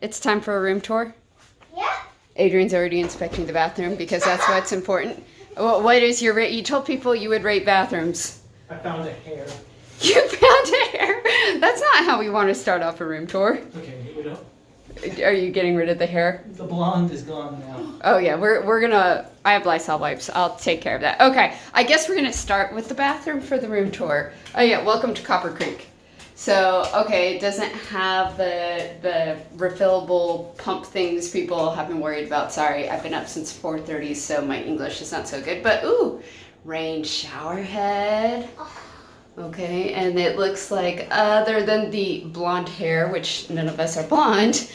It's time for a room tour. Yeah. Adrian's already inspecting the bathroom because that's what's important. What is your rate? You told people you would rate bathrooms. I found a hair. You found a hair? That's not how we want to start off a room tour. Okay, here we go. Are you getting rid of the hair? The blonde is gone now. Oh yeah, we're gonna, I have Lysol wipes. I'll take care of that. Okay, I guess we're gonna start with the bathroom for the room tour. Oh yeah, welcome to Copper Creek. So, okay, it doesn't have the refillable pump things people have been worried about. Sorry, I've been up since 4:30, so my English is not so good. But ooh, rain shower head. Okay, and it looks like other than the blonde hair, which none of us are blonde,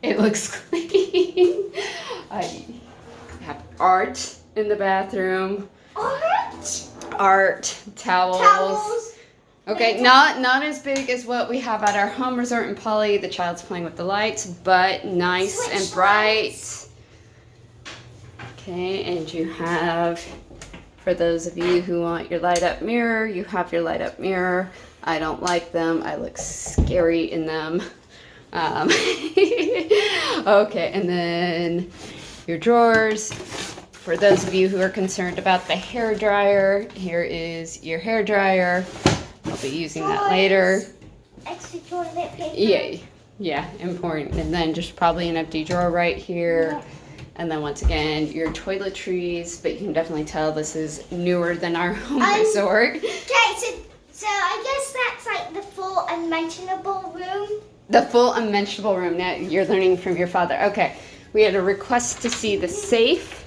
it looks clean. I have art in the bathroom. Art, towels. Okay, not as big as what we have at our home resort in Polly. The child's playing with the lights, but nice and bright. Okay, and you have, for those of you who want your light up mirror, you have your light up mirror. I don't like them. I look scary in them. Okay, and then your drawers. For those of you who are concerned about the hair dryer, here is your hair dryer. I'll be using that later. Extra toilet paper. Yeah, important. And then just probably an empty drawer right here. Yeah. And then once again, your toiletries, but you can definitely tell this is newer than our home resort. Okay, so I guess that's like the full unmentionable room. The full unmentionable room. Now you're learning from your father. Okay, we had a request to see the safe.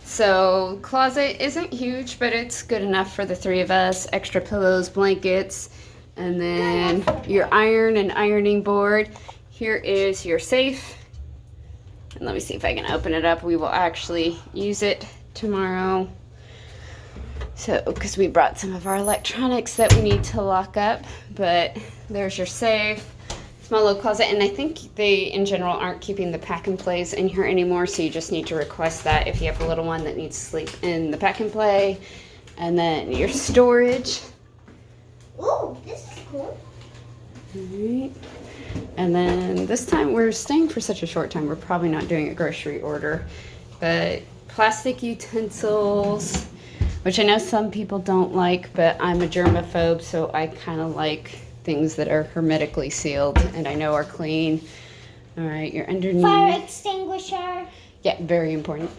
So closet isn't huge, but it's good enough for the three of us. Extra pillows, blankets, and then your iron and ironing board. Here is your safe. And let me see if I can open it up. We will actually use it tomorrow. So, because we brought some of our electronics that we need to lock up. But there's your safe. Small little closet, and I think they in general aren't keeping the pack and plays in here anymore, so you just need to request that if you have a little one that needs to sleep in the pack and play. And then your storage. Ooh, this is cool. Alright. And then this time we're staying for such a short time, we're probably not doing a grocery order. But plastic utensils, which I know some people don't like, but I'm a germaphobe, so I kind of like things that are hermetically sealed and I know are clean. All right, you're underneath. Fire extinguisher. Yeah, very important.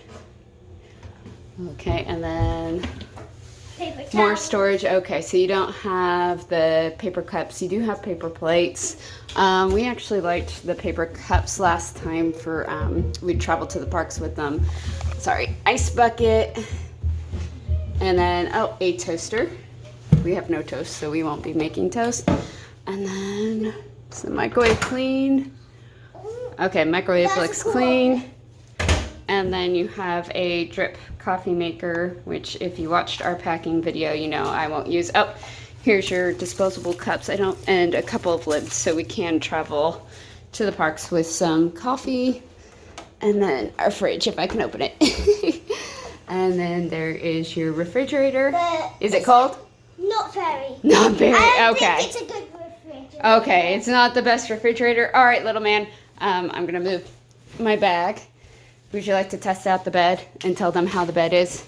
Okay, and then Paper towel. more storage. Okay, so you don't have the paper cups. You do have paper plates. We actually liked the paper cups last time for, we traveled to the parks with them. Sorry, ice bucket. And then, oh, a toaster. We have no toast, so we won't be making toast. And then, is the microwave clean? Okay, microwave looks clean. And then you have a drip coffee maker, which if you watched our packing video, you know I won't use. Oh, here's your disposable cups. And a couple of lids, so we can travel to the parks with some coffee. And then our fridge, if I can open it. And then there is your refrigerator. Is it cold? Not very. Not very, I okay. think it's a good refrigerator. Okay, it's not the best refrigerator. All right, little man, I'm gonna move my bag. Would you like to test out the bed and tell them how the bed is?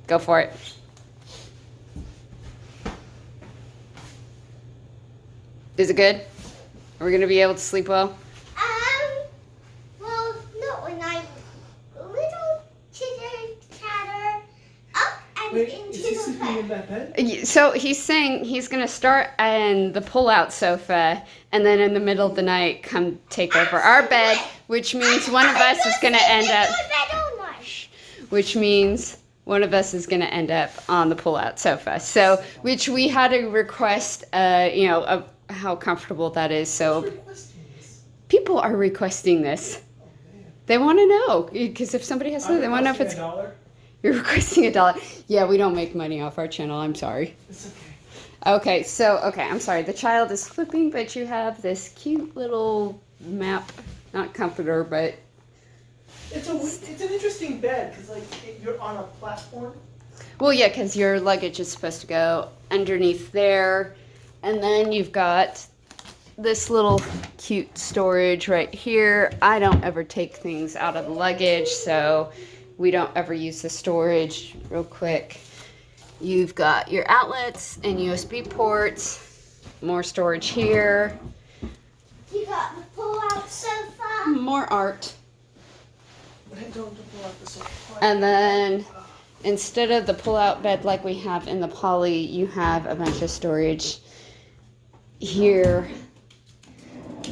Go for it. Is it good? Are we gonna be able to sleep well? Well, not when I'm a little chitter-chatter up and Wait, into is he the sleeping in bed. that bed? So he's saying he's gonna start on the pull-out sofa, and then in the middle of the night come take over our bed, which means one of us is gonna end up. Which means one of us is gonna end up on the pull-out sofa. So, which we had to request, of how comfortable that is. So people are requesting this. They want to know, because if somebody has something, they want to know if it's. $1. You're requesting $1. Yeah, we don't make money off our channel. I'm sorry. It's okay. Okay, I'm sorry. The child is flipping, but you have this cute little map, not comforter, but It's an interesting bed because you're on a platform. well, yeah, because your luggage is supposed to go underneath there, and then you've got this little cute storage right here. I don't ever take things out of the luggage, so we don't ever use the storage. Real quick, you've got your outlets and USB ports, more storage here, You got the pull-out sofa. more art. Don't pull out the sofa. And then instead of the pull-out bed like we have in the poly, you have a bunch of storage here.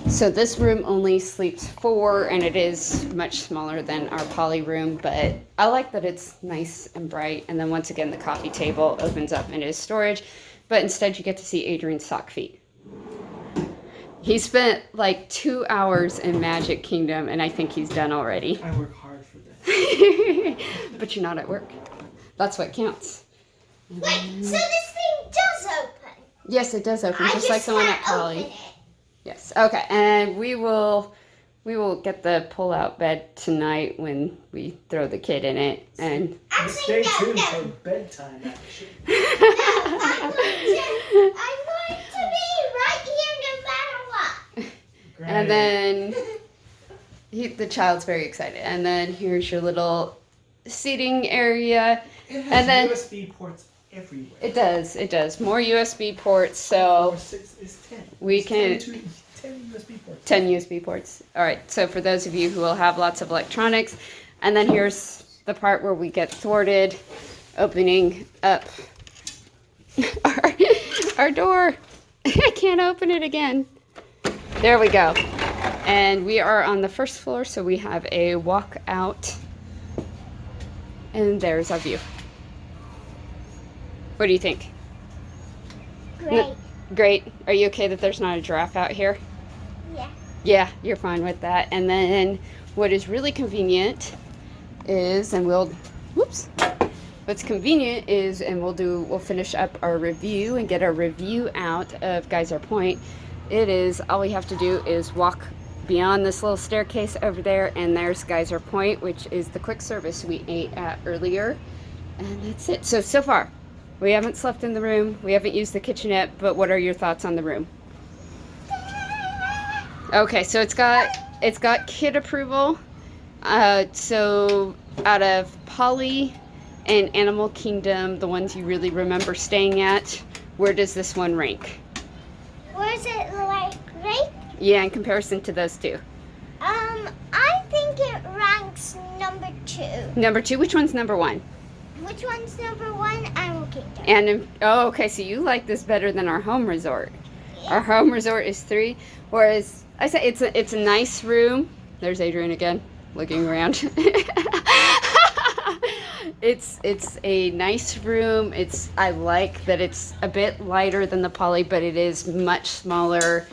So this room only sleeps 4, and it is much smaller than our poly room, but I like that it's nice and bright. And then once again, the coffee table opens up and is storage, but instead you get to see Adrian's sock feet. He spent like 2 hours in Magic Kingdom, and I think he's done already. I work hard for this. But you're not at work. That's what counts. Wait, so this thing does open? Yes, it does open, just like the one at can't Poly. open it. Yes. Okay, and we will get the pull-out bed tonight when we throw the kid in it. And Stay Actually, tuned no. for bedtime action. I'm going to be right here no matter what. Great. and then the child's very excited. And then here's your little seating area. It has and then- USB ports everywhere. It does. More USB ports, so 6 is 10. we It's can- 10 USB ports. 10 USB ports. All right, so for those of you who will have lots of electronics, and then here's the part where we get thwarted, opening up our door. I can't open it again. There we go. And we are on the first floor, so we have a walkout. And there's our view. What do you think? Great. Great. Are you okay that there's not a giraffe out here? Yeah. Yeah, you're fine with that. And then what is really convenient is, and what's convenient is, and we'll finish up our review and get our review out of Geyser Point. It is, all we have to do is walk beyond this little staircase over there, and there's Geyser Point, which is the quick service we ate at earlier. And that's it. So far, we haven't slept in the room, we haven't used the kitchenette, but what are your thoughts on the room? Okay, so it's got kid approval. So out of Poly and Animal Kingdom, the ones you really remember staying at, where does this one rank? Where's it like right? Yeah, in comparison to those two. I think it ranks number 2. Number 2, which one's number 1? Which one's number 1? Animal Kingdom. And okay, so you like this better than our home resort. Our home resort is 3, whereas I say it's a nice room. There's Adrian again, looking around. It's a nice room. I like that it's a bit lighter than the Poly, but it is much smaller.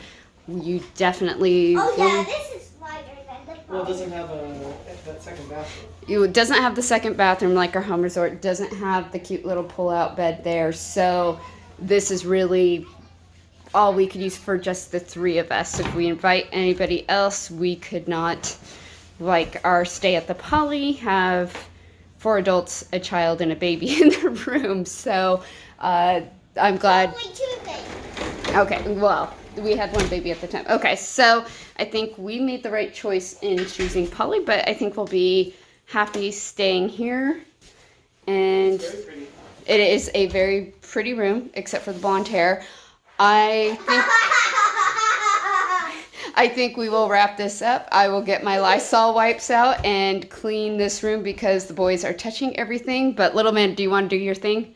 You definitely Oh yeah, this is lighter than the Well, it phone. doesn't have that second bathroom. It doesn't have the second bathroom like our home resort. It doesn't have the cute little pull-out bed there. So this is really all we could use for just the 3 of us. If we invite anybody else, we could not, like our stay at the Poly, have 4 adults, a child, and a baby in the room. So I'm glad. Only 2 things. Okay, well, we had 1 baby at the time. Okay, so I think we made the right choice in choosing Poly, but I think we'll be happy staying here. And Very pretty. it is a very pretty room, except for the blonde hair. I think we will wrap this up. I will get my Lysol wipes out and clean this room because the boys are touching everything. But Little Man, do you want to do your thing?